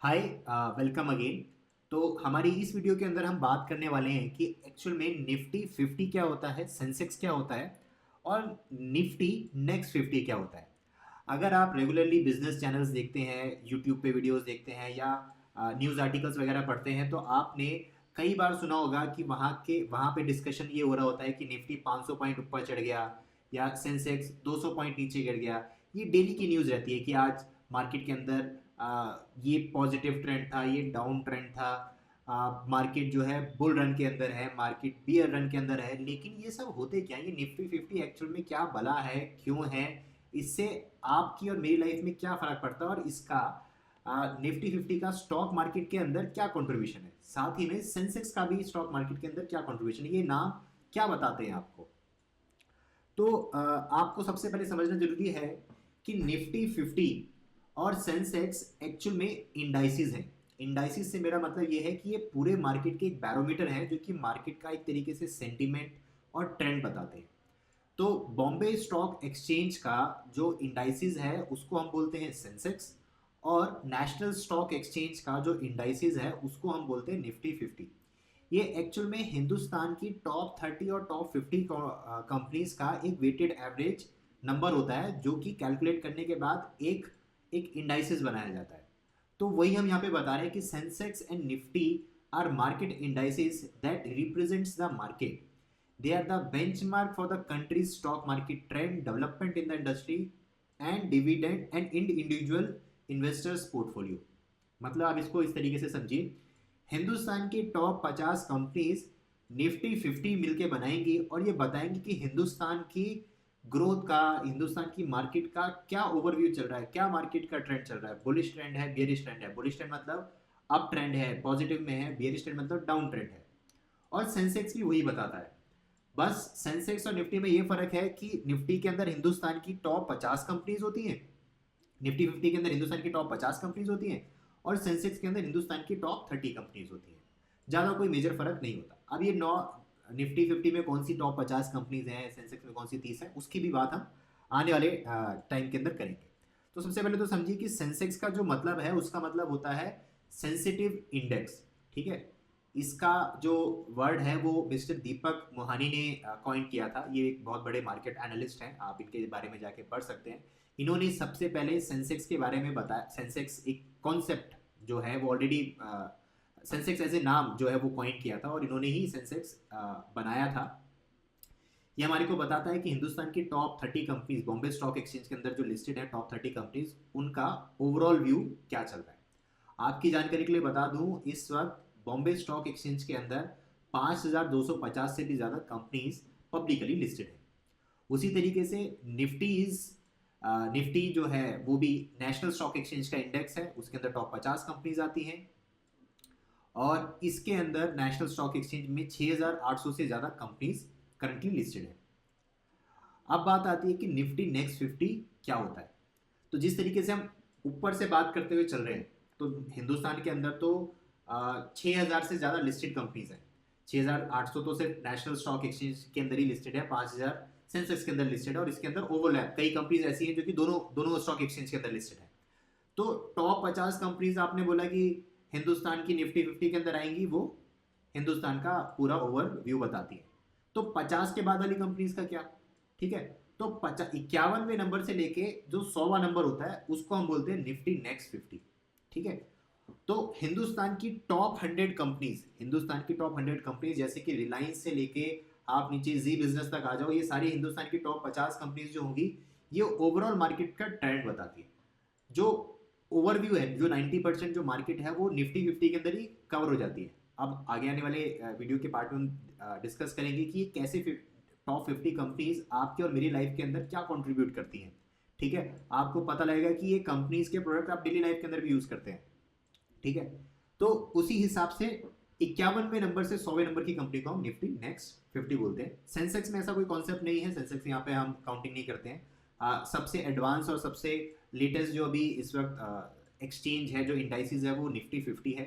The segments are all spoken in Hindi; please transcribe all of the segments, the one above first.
हाय, वेलकम अगेन। तो हमारी इस वीडियो के अंदर हम बात करने वाले हैं कि एक्चुअल में निफ्टी 50 क्या होता है, सेंसेक्स क्या होता है और निफ्टी नेक्स्ट 50 क्या होता है। अगर आप रेगुलरली बिजनेस चैनल्स देखते हैं, यूट्यूब पे वीडियोस देखते हैं या न्यूज़ आर्टिकल्स वगैरह पढ़ते हैं तो आपने कई बार सुना होगा कि वहाँ पे डिस्कशन ये हो रहा होता है कि निफ्टी 500 पॉइंट ऊपर चढ़ गया या सेंसेक्स 200 पॉइंट नीचे गिर गया। ये डेली की न्यूज़ रहती है कि आज मार्केट के अंदर ये पॉजिटिव ट्रेंड था, ये डाउन ट्रेंड था, मार्केट जो है बुल रन के अंदर है, मार्केट बियर रन के अंदर है। लेकिन ये सब होते क्या, ये निफ्टी 50 एक्चुअल में क्या भला है, क्यों है, इससे आपकी और मेरी लाइफ में क्या फर्क पड़ता है और इसका निफ्टी 50 का स्टॉक मार्केट के अंदर क्या कंट्रीब्यूशन है, साथ ही में सेंसेक्स का भी स्टॉक मार्केट के अंदर क्या कंट्रीब्यूशन है, ये नाम क्या बताते हैं आपको। तो आपको सबसे पहले समझना जरूरी है कि निफ्टी 50 और सेंसेक्स एक्चुअल में इंडाइसिस हैं। इंडाइसिस से मेरा मतलब ये है कि ये पूरे मार्केट के एक बैरोमीटर है जो कि मार्केट का एक तरीके से सेंटीमेंट और ट्रेंड बताते हैं। तो बॉम्बे स्टॉक एक्सचेंज का जो इंडाइसिस है उसको हम बोलते हैं सेंसेक्स, और नेशनल स्टॉक एक्सचेंज का जो इंडाइसिस है उसको हम बोलते हैं निफ्टी 50। ये एक्चुअल में हिंदुस्तान की टॉप 30 और टॉप 50 कंपनीज का एक वेटेड एवरेज नंबर होता है जो कि कैलकुलेट करने के बाद एक एक इंडाइसिस बनाया जाता है। तो वही हम यहाँ पे बता रहे हैं कि Sensex and Nifty are market indices that represents the market. They are the benchmark for the country's stock market trend, development in the industry, and dividend and individual investors portfolio। मतलब आप इसको इस तरीके से समझिए, हिंदुस्तान की टॉप 50 कंपनीज निफ्टी 50 मिलके बनाएंगी और ये बताएंगी कि हिंदुस्तान की ग्रोथ का, हिंदुस्तान की मार्केट का क्या ओवरव्यू चल रहा है, क्या मार्केट का ट्रेंड चल रहा है, बुलिश ट्रेंड है, बियरिश ट्रेंड है। बुलिश ट्रेंड मतलब अप ट्रेंड है, पॉजिटिव में है, बियरिश ट्रेंड मतलब डाउन ट्रेंड है। और सेंसेक्स भी वही बताता है। बस सेंसेक्स और निफ्टी में ये फर्क है कि निफ्टी के अंदर हिंदुस्तान की टॉप 50 कंपनीज होती हैं, निफ्टी 50 के अंदर हिंदुस्तान की टॉप 50 कंपनीज होती हैं, और सेंसेक्स के अंदर हिंदुस्तान की टॉप 30 कंपनीज होती हैं। ज़्यादा कोई मेजर फर्क नहीं होता। अब ये नौ निफ्टी 50 में कौन सी टॉप 50 कंपनीज हैं, सेंसेक्स में कौन सी 30 है, उसकी भी बात हम आने वाले टाइम के अंदर करेंगे। तो सबसे पहले तो समझिए कि सेंसेक्स का जो मतलब है उसका मतलब होता है सेंसिटिव इंडेक्स। ठीक है, इसका जो वर्ड है वो मिस्टर दीपक मोहानी ने कॉइन किया था। ये एक बहुत बड़े मार्केट एनालिस्ट हैं, आप इनके बारे में जाके पढ़ सकते हैं। इन्होंने सबसे पहले सेंसेक्स के बारे में बताया। सेंसेक्स एक कॉन्सेप्ट जो है वो ऑलरेडी, सेंसेक्स एज ए नाम जो है वो कॉइन किया था और इन्होंने ही सेंसेक्स बनाया था। ये हमारे को बताता है कि हिंदुस्तान की top 30 companies Bombay stock exchange के अंदर जो लिस्टेड है, टॉप 30 कंपनीज, उनका ओवरऑल व्यू क्या चल रहा है। आपकी जानकारी के लिए बता दूं, इस वक्त बॉम्बे स्टॉक एक्सचेंज के अंदर 5250 से भी ज़्यादा कंपनीज पब्लिकली लिस्टेड है। उसी तरीके से निफ्टी जो है वो भी नेशनल स्टॉक एक्सचेंज का इंडेक्स है, उसके अंदर टॉप 50 कंपनीज आती हैं और इसके अंदर नेशनल स्टॉक एक्सचेंज में 6800 से ज़्यादा कंपनीज करंटली लिस्टेड है। अब बात आती है कि निफ्टी नेक्स्ट 50 क्या होता है। तो जिस तरीके से हम ऊपर से बात करते हुए चल रहे हैं, तो हिंदुस्तान के अंदर तो 6000 से ज़्यादा लिस्टेड कंपनीज हैं। 6800 तो सिर्फ नेशनल स्टॉक एक्सचेंज के अंदर ही लिस्टेड है, 5000 सेंसेक्स के अंदर लिस्टेड है, और इसके अंदर ओवरलैप कई कंपनीज ऐसी हैं जो कि दोनों दोनों स्टॉक एक्सचेंज के अंदर लिस्टेड है। तो टॉप 50 कंपनीज आपने बोला कि हिंदुस्तान की निफ्टी 50 के अंदर आएंगी, वो हिंदुस्तान का पूरा ओवरव्यू बताती है। तो 50 के बाद वाली कंपनीज का क्या, ठीक है। तो 51वें नंबर से लेके जो 100वां नंबर होता है उसको हम बोलते हैं निफ्टी नेक्स्ट 50। ठीक है, तो हिंदुस्तान की टॉप 100 कंपनीज, हिंदुस्तान की टॉप 100 कंपनीज जैसे कि रिलायंस से लेके आप नीचे जी बिजनेस तक आ जाओ, ये सारी हिंदुस्तान की टॉप 50 कंपनीज जो होंगी, ये ओवरऑल मार्केट का ट्रेंड बताती है। जो ओवरव्यू है, जो 90% जो मार्केट है वो निफ्टी 50 के अंदर ही कवर हो जाती है। अब आगे आने वाले वीडियो के पार्ट में हम डिस्कस करेंगे कि कैसे टॉप 50 कंपनीज आपके और मेरी लाइफ के अंदर क्या कंट्रीब्यूट करती हैं। ठीक है, आपको पता लगेगा कि ये कंपनीज के प्रोडक्ट आप डेली लाइफ के अंदर भी यूज करते हैं। ठीक है, तो उसी हिसाब से 51वें नंबर से 100वें नंबर की कंपनी को हम निफ्टी नेक्स्ट 50 बोलते हैं। सेंसेक्स में ऐसा कोई कॉन्सेप्ट नहीं है, सेंसेक्स यहाँ पे हम काउंटिंग नहीं करते हैं। सबसे एडवांस और सबसे लेटेस्ट जो अभी इस वक्त एक्सचेंज है, जो इंडाइसिस है, वो निफ्टी 50 है।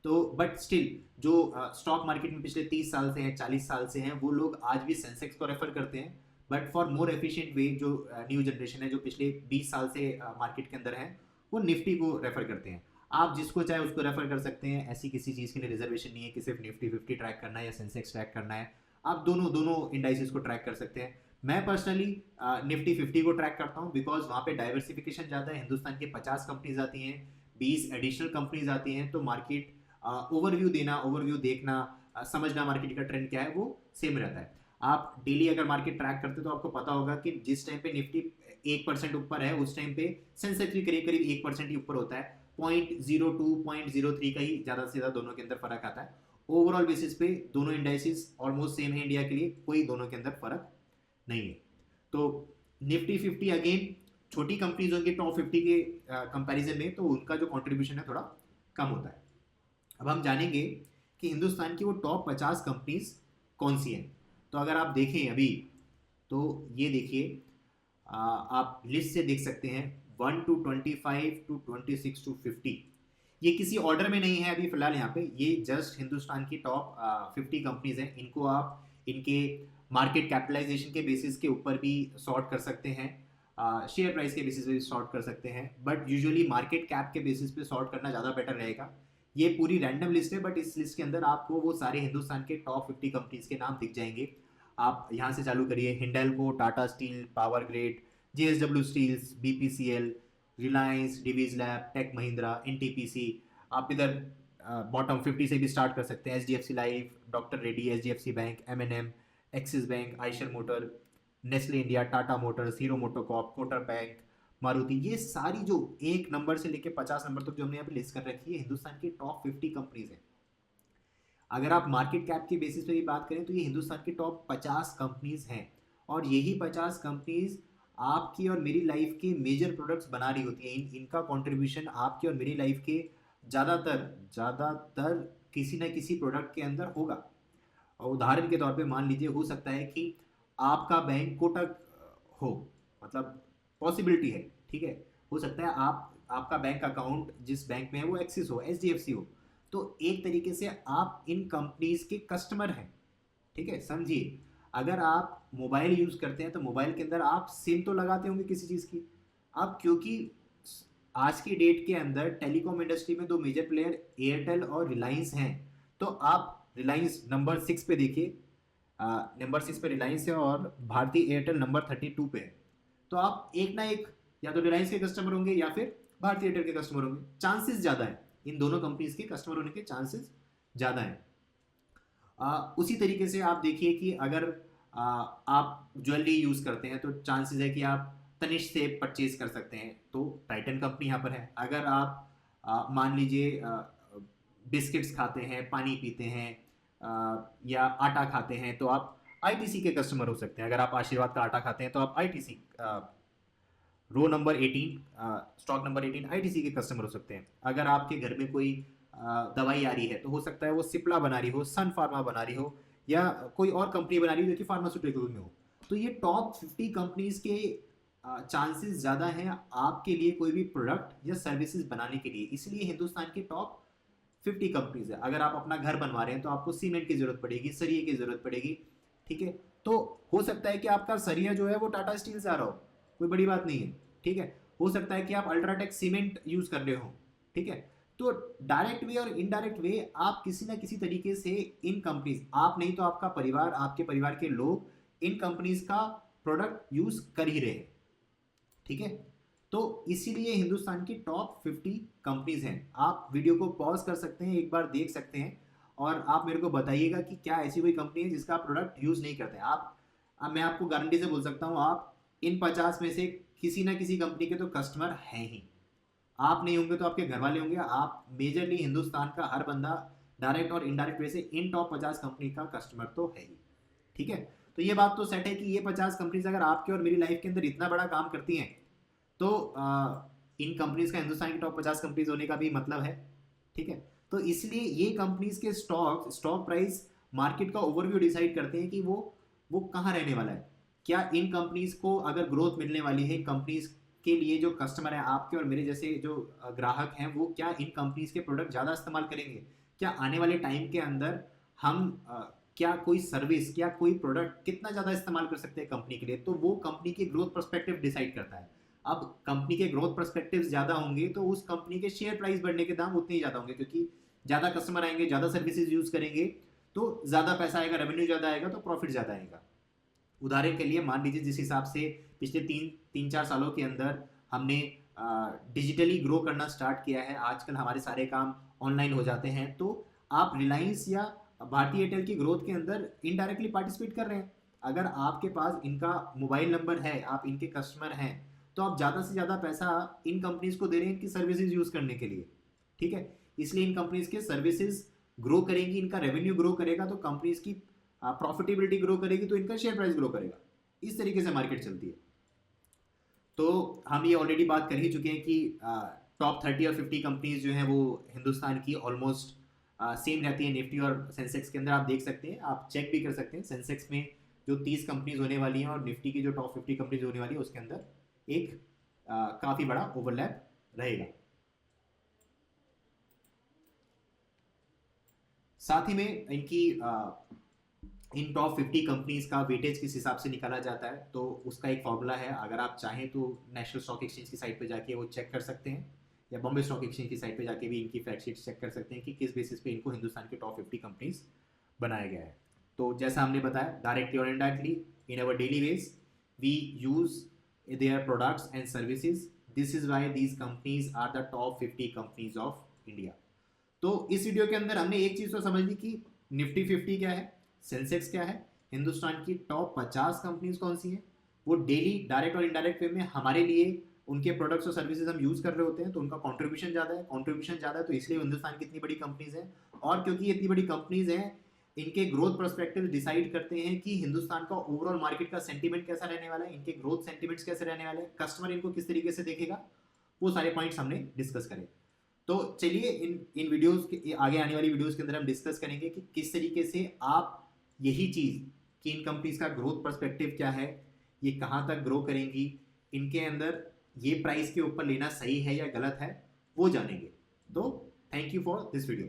तो बट स्टिल जो स्टॉक मार्केट में पिछले 30 साल से हैं, 40 साल से हैं, वो लोग आज भी सेंसेक्स को रेफर करते हैं। But for more efficient way, जो न्यू जनरेशन है, जो पिछले 20 साल से मार्केट के अंदर है, वो निफ्टी को रेफर करते हैं। आप जिसको चाहे उसको रेफर कर सकते हैं, ऐसी किसी चीज़ के लिए रिजर्वेशन नहीं है कि सिर्फ निफ्टी 50 ट्रैक करना है या सेंसेक्स ट्रैक करना है। आप दोनों दोनों इंडाइसेस को ट्रैक कर सकते हैं। मैं पर्सनली निफ्टी 50 को ट्रैक करता हूँ बिकॉज वहाँ पे डाइवर्सिफिकेशन ज़्यादा है। हिंदुस्तान के 50 कंपनीज आती हैं, 20 एडिशनल कंपनीज आती हैं, तो मार्केट ओवरव्यू देना, ओवरव्यू देखना, समझना मार्केट का ट्रेंड क्या है वो सेम रहता है। आप डेली अगर मार्केट ट्रैक करते तो आपको पता होगा कि जिस टाइम पे निफ्टी 1% ऊपर है उस टाइम पे सेंसेक्स भी करीब करीब 1% ही ऊपर होता है। 0.02 0.03 का ही ज़्यादा से ज़्यादा दोनों के अंदर फर्क आता है। ओवरऑल बेसिस पे दोनों इंडाइसिस ऑलमोस्ट सेम है इंडिया के लिए, कोई दोनों के अंदर फर्क नहीं है। तो निफ्टी 50 अगेन छोटी कंपनीज होंगी टॉप 50 के कंपैरिजन में, तो उनका जो कंट्रीब्यूशन है थोड़ा कम होता है। अब हम जानेंगे कि हिंदुस्तान की वो टॉप 50 कंपनीज कौन सी हैं। तो अगर आप देखें अभी, तो ये देखिए, आप लिस्ट से देख सकते हैं 1 to 25 to 26 to 50। ये किसी ऑर्डर में नहीं है अभी फिलहाल यहाँ पे, ये जस्ट हिंदुस्तान की टॉप 50 कंपनीज हैं। इनको आप इनके मार्केट कैपिटलाइजेशन के बेसिस के ऊपर भी सॉर्ट कर सकते हैं, शेयर प्राइस के बेसिस पे भी सॉर्ट कर सकते हैं, बट यूजुअली मार्केट कैप के बेसिस पे सॉर्ट करना ज़्यादा बेटर रहेगा। ये पूरी रैंडम लिस्ट है, बट इस लिस्ट के अंदर आपको वो सारे हिंदुस्तान के टॉप 50 कंपनीज के नाम दिख जाएंगे। आप यहाँ से चालू करिए, Hindalco, Tata steel, power grid, JSW steels, BPCL, Reliance, Divi's lab, tech Mahindra, NTPC. आप इधर बॉटम 50 से भी स्टार्ट कर सकते हैं, HDFC Life, doctor Reddy, HDFC Bank, एमएनएम, Axis Bank, Eicher Motor, Nestle India, Tata Motors, Hero MotoCorp, Kotak Bank, Maruti. ये सारी जो 1 नंबर से लेकर 50 नंबर तक जो हमने यहाँ पे लिस्ट कर रखी है हिंदुस्तान की टॉप 50 कंपनीज है। अगर आप मार्केट कैप के बेसिस पे भी बात करें तो ये हिंदुस्तान की टॉप 50 कंपनीज हैं, और यही 50 कंपनीज आपकी और मेरी लाइफ के मेजर प्रोडक्ट्स बना रही होती हैं। इनका कंट्रीब्यूशन आपकी और मेरी लाइफ के ज़्यादातर ज़्यादातर किसी न किसी प्रोडक्ट के अंदर होगा। और उदाहरण के तौर पे मान लीजिए, हो सकता है कि आपका बैंक कोटक हो, मतलब पॉसिबिलिटी है, ठीक है। हो सकता है आपका बैंक अकाउंट जिस बैंक में है वो एक्सिस हो, एचडीएफसी हो, तो एक तरीके से आप इन कंपनीज के कस्टमर हैं, ठीक है। समझिए, अगर आप मोबाइल यूज़ करते हैं तो मोबाइल के अंदर आप सिम तो लगाते होंगे किसी चीज़ की। अब क्योंकि आज की डेट के अंदर टेलीकॉम इंडस्ट्री में 2 मेजर प्लेयर एयरटेल और रिलायंस हैं, तो आप रिलायंस नंबर 6 पे देखिए, नंबर 6 पे रिलायंस है और भारती एयरटेल नंबर 32 पे है। तो आप एक ना एक या तो रिलायंस के कस्टमर होंगे या फिर भारती एयरटेल के कस्टमर होंगे। चांसेस ज़्यादा है, इन दोनों कंपनीज के कस्टमर होने के चांसेस ज़्यादा हैं। उसी तरीके से आप देखिए कि अगर आप ज्वेलरी यूज़ करते हैं तो चांसेस है कि आप तनिष्क से परचेज कर सकते हैं, तो टाइटन कंपनी यहाँ पर है। अगर आप मान लीजिए बिस्किट्स खाते हैं, पानी पीते हैं, या आटा खाते हैं, तो आप आईटीसी के कस्टमर हो सकते हैं। अगर आप आशीर्वाद का आटा खाते हैं तो आप ITC row number 18 stock number 18 ITC के कस्टमर हो सकते हैं। अगर आपके घर में कोई दवाई आ रही है तो हो सकता है वो सिप्ला बना रही हो, सन फार्मा बना रही हो, या कोई और कंपनी बना रही हो जो कि फार्मास्यूटिकल में हो। तो ये टॉप 50 कंपनीज के चांसेस ज़्यादा हैं आपके लिए कोई भी प्रोडक्ट या सर्विसेज बनाने के लिए, इसलिए हिंदुस्तान की टॉप 50 कंपनीज है। अगर आप अपना घर बनवा रहे हैं तो आपको सीमेंट की ज़रूरत पड़ेगी, सरिये की ज़रूरत पड़ेगी, ठीक है। तो हो सकता है कि आपका सरिया जो है वो टाटा स्टील से आ रहा हो, कोई बड़ी बात नहीं है, ठीक है। हो सकता है कि आप अल्ट्राटेक सीमेंट यूज़ कर रहे हो, ठीक है। तो डायरेक्ट वे और इनडायरेक्ट वे आप किसी ना किसी तरीके से इन कंपनीज, आप नहीं तो आपका परिवार, आपके परिवार के लोग इन कंपनीज का प्रोडक्ट यूज़ कर ही रहे हैं, ठीक है। तो इसीलिए हिंदुस्तान की टॉप 50 कंपनीज हैं। आप वीडियो को पॉज कर सकते हैं, एक बार देख सकते हैं, और आप मेरे को बताइएगा कि क्या ऐसी कोई कंपनी है जिसका आप प्रोडक्ट यूज़ नहीं करते हैं। अब मैं आपको गारंटी से बोल सकता हूँ, आप इन 50 में से किसी ना किसी कंपनी के तो कस्टमर हैं ही। आप नहीं होंगे तो आपके घर वाले होंगे। आप मेजरली हिंदुस्तान का हर बंदा डायरेक्ट और इनडायरेक्ट वे से इन टॉप 50 कंपनी का कस्टमर तो है ही, ठीक है। तो ये बात तो सेट है कि ये 50 कंपनीज अगर आपके और मेरी लाइफ के अंदर इतना बड़ा काम करती हैं, तो इन कंपनीज का हिंदुस्तान की टॉप 50 कंपनीज होने का भी मतलब है, ठीक है। तो इसलिए ये कंपनीज के स्टॉक प्राइस मार्केट का ओवरव्यू डिसाइड करते हैं कि वो कहाँ रहने वाला है। क्या इन कंपनीज को अगर ग्रोथ मिलने वाली है, कंपनीज के लिए जो कस्टमर है आपके और मेरे जैसे जो ग्राहक हैं, वो क्या इन कंपनीज के प्रोडक्ट ज़्यादा इस्तेमाल करेंगे। क्या आने वाले टाइम के अंदर हम क्या कोई सर्विस, क्या कोई प्रोडक्ट कितना ज़्यादा इस्तेमाल कर सकते हैं कंपनी के लिए, तो वो कंपनी की ग्रोथ पर्सपेक्टिव डिसाइड करता है। अब कंपनी के ग्रोथ पर्सपेक्टिव्स ज़्यादा होंगे तो उस कंपनी के शेयर प्राइस बढ़ने के दाम उतने ही ज़्यादा होंगे, क्योंकि ज़्यादा कस्टमर आएंगे, ज़्यादा सर्विसेज यूज़ करेंगे तो ज़्यादा पैसा आएगा, रेवेन्यू ज़्यादा आएगा तो प्रॉफिट ज़्यादा आएगा। उदाहरण के लिए मान लीजिए जिस हिसाब से पिछले तीन चार सालों के अंदर हमने डिजिटली ग्रो करना स्टार्ट किया है, आजकल हमारे सारे काम ऑनलाइन हो जाते हैं, तो आप रिलायंस या भारतीय एयरटेल की ग्रोथ के अंदर इनडायरेक्टली पार्टिसिपेट कर रहे हैं। अगर आपके पास इनका मोबाइल नंबर है, आप इनके कस्टमर हैं, तो आप ज़्यादा से ज़्यादा पैसा इन कंपनीज को दे रहे हैं इनकी सर्विसेज यूज़ करने के लिए। ठीक है, इसलिए इन कंपनीज के सर्विसेज ग्रो करेंगी, इनका रेवेन्यू ग्रो करेगा तो कंपनीज की प्रॉफिटेबिलिटी ग्रो करेगी तो इनका शेयर प्राइस ग्रो करेगा। इस तरीके से मार्केट चलती है। तो हम ये ऑलरेडी बात कर ही चुके हैं कि टॉप 30 और 50 कंपनीज जो हैं वो हिंदुस्तान की ऑलमोस्ट सेम रहती है निफ्टी और सेंसेक्स के अंदर। आप देख सकते हैं, आप चेक भी कर सकते हैं, सेंसेक्स में जो 30 कंपनीज होने वाली हैं और निफ्टी की जो टॉप 50 कंपनीज होने वाली है उसके अंदर एक काफ़ी बड़ा ओवरलैप रहेगा। साथ ही में इनकी इन टॉप 50 कंपनीज का वेटेज किस हिसाब से निकाला जाता है, तो उसका एक फॉर्मूला है। अगर आप चाहें तो नेशनल स्टॉक एक्सचेंज की साइट पे जाके वो चेक कर सकते हैं, या बॉम्बे स्टॉक एक्सचेंज की साइट पे जाके भी इनकी फैक्ट शीट चेक कर सकते हैं कि किस बेसिस पे इनको हिंदुस्तान के टॉप 50 कंपनीज बनाया गया है। तो जैसा हमने बताया, डायरेक्टली और indirectly in our daily ways we use their products and services, this is why these companies are the top 50 companies of India. तो इस वीडियो के अंदर हमने एक चीज़ तो समझ ली कि निफ्टी 50 क्या है, सेंसेक्स क्या है, हिंदुस्तान की टॉप 50 कंपनीज कौन सी हैं, वो डेली डायरेक्ट और इनडायरेक्ट वे में हमारे लिए उनके प्रोडक्ट्स और सर्विसेज हम यूज़ कर रहे होते हैं, तो उनका कंट्रीब्यूशन ज़्यादा है तो इसलिए हिंदुस्तान की इतनी बड़ी कंपनीज हैं। और क्योंकि ये इतनी बड़ी कंपनीज हैं, इनके ग्रोथ पर्सपेक्टिव डिसाइड करते हैं कि हिंदुस्तान का ओवरऑल मार्केट का सेंटीमेंट कैसा रहने वाला है, इनके ग्रोथ सेंटीमेंट्स कैसे रहने वाले हैं, कस्टमर इनको किस तरीके से देखेगा, वो सारे पॉइंट्स हमने डिस्कस करें। तो चलिए इन वीडियोस के आगे आने वाली वीडियोस के अंदर हम डिस्कस करेंगे कि किस तरीके से आप यही चीज़ कि इन कंपनीज का ग्रोथ पर्सपेक्टिव क्या है, ये कहाँ तक ग्रो करेंगी, इनके अंदर ये प्राइस के ऊपर लेना सही है या गलत है, वो जानेंगे। तो thank you for this video.